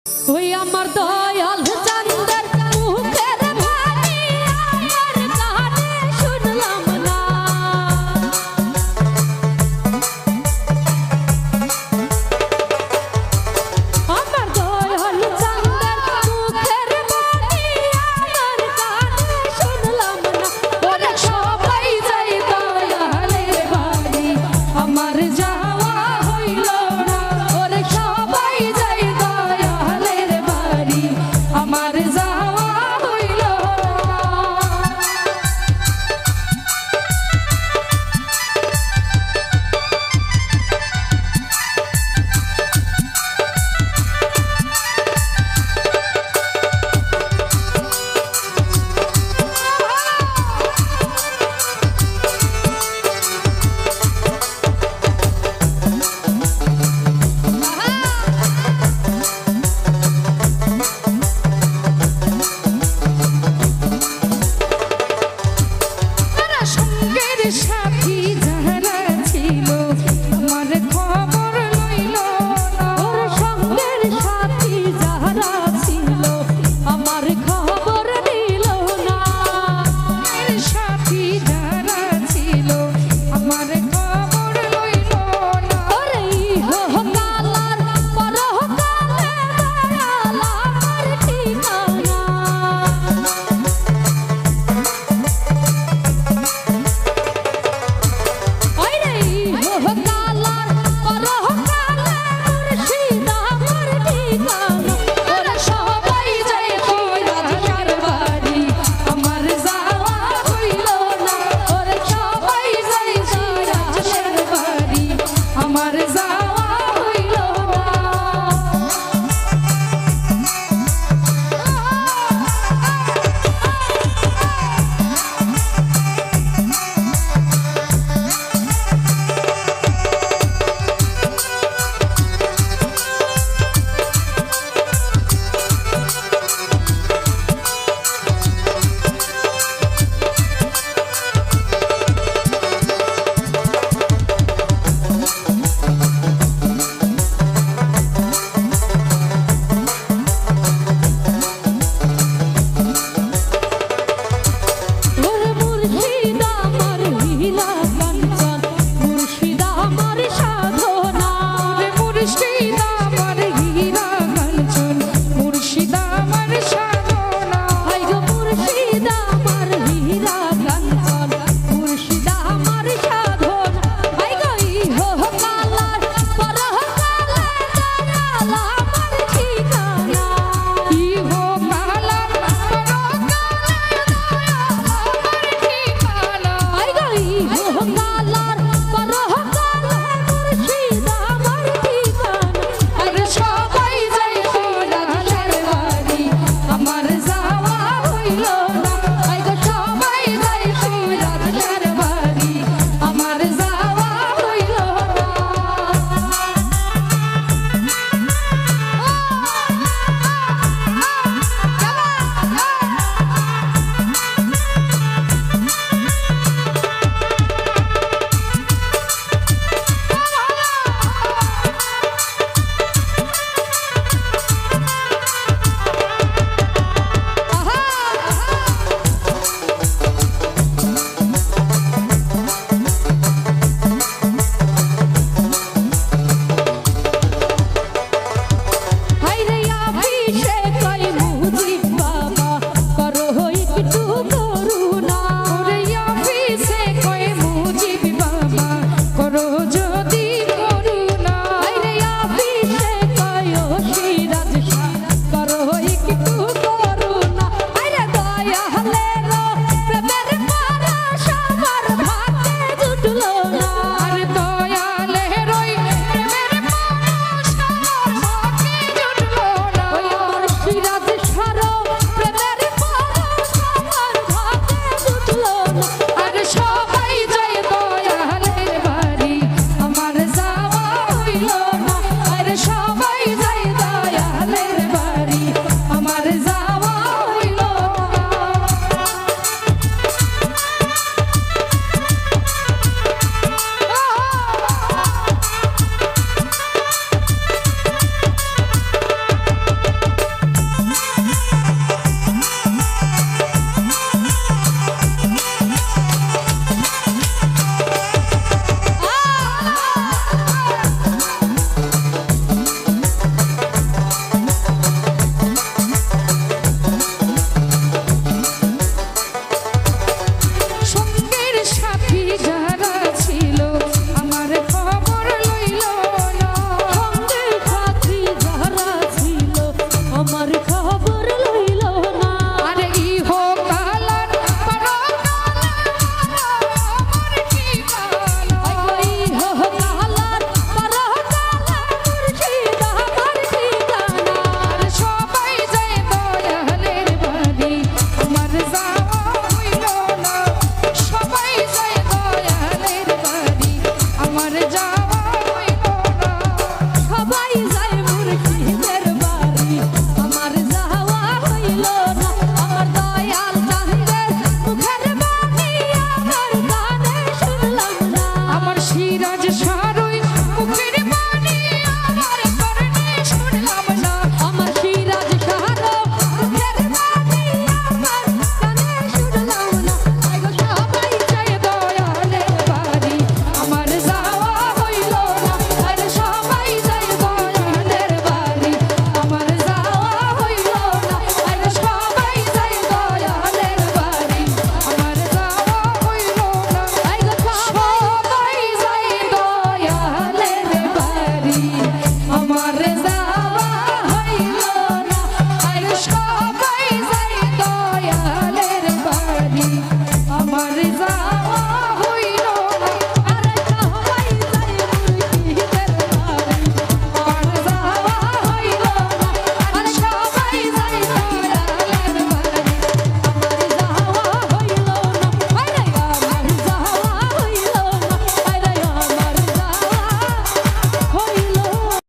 ওই আমার দয়াল চাঁদের মুখের বাণী আমার কানে শুনলাম না। আমার দয়াল চাঁদের মুখের বাণী আমার কানে শুনলাম না। ওরে সবাই যাই দয়ালের বাড়ি আমার যাওয়া হইল না। ওরে সবাই যাই দয়ালের বাড়ি আমার যাওয়া হইল না। সঙ্গের সাথী যারা ছিল আমার খবর লইল না। ওর সঙ্গের সাথী যারা ছিল আমার খবর নিল না। সাথী যারা ছিল আমার খবর লইল না। ওরে ইহকালার পরকালে দয়াল আমার ঠিকানা। আমার যাওয়া হইল না। ওরে মুর্শিদ আমার হীরা কাঞ্চন মুর্শিদ আমার সাধনা। ওরে মুর্শিদ আমার হীরা কাঞ্চন মুর্শিদ আমার সাধনা। হাই গো মুর্শিদ আমার হীরা কাঞ্চন মুর্শিদ আমার সাধনা। হাই গো ইহকালার পরকালে দয়াল আমার ঠিকানা। ইহকালার পরকালে আই গো ইহকালার পরকালে মুর্শিদ আমার ঠিকানা। আরে সবাই যাই দয়ালের বাড়ি আমার যাওয়া হইল না। আই গো সবাই যাই দয়ালের বাড়ি আমার যাওয়া হইল না। হাইরে আপিসে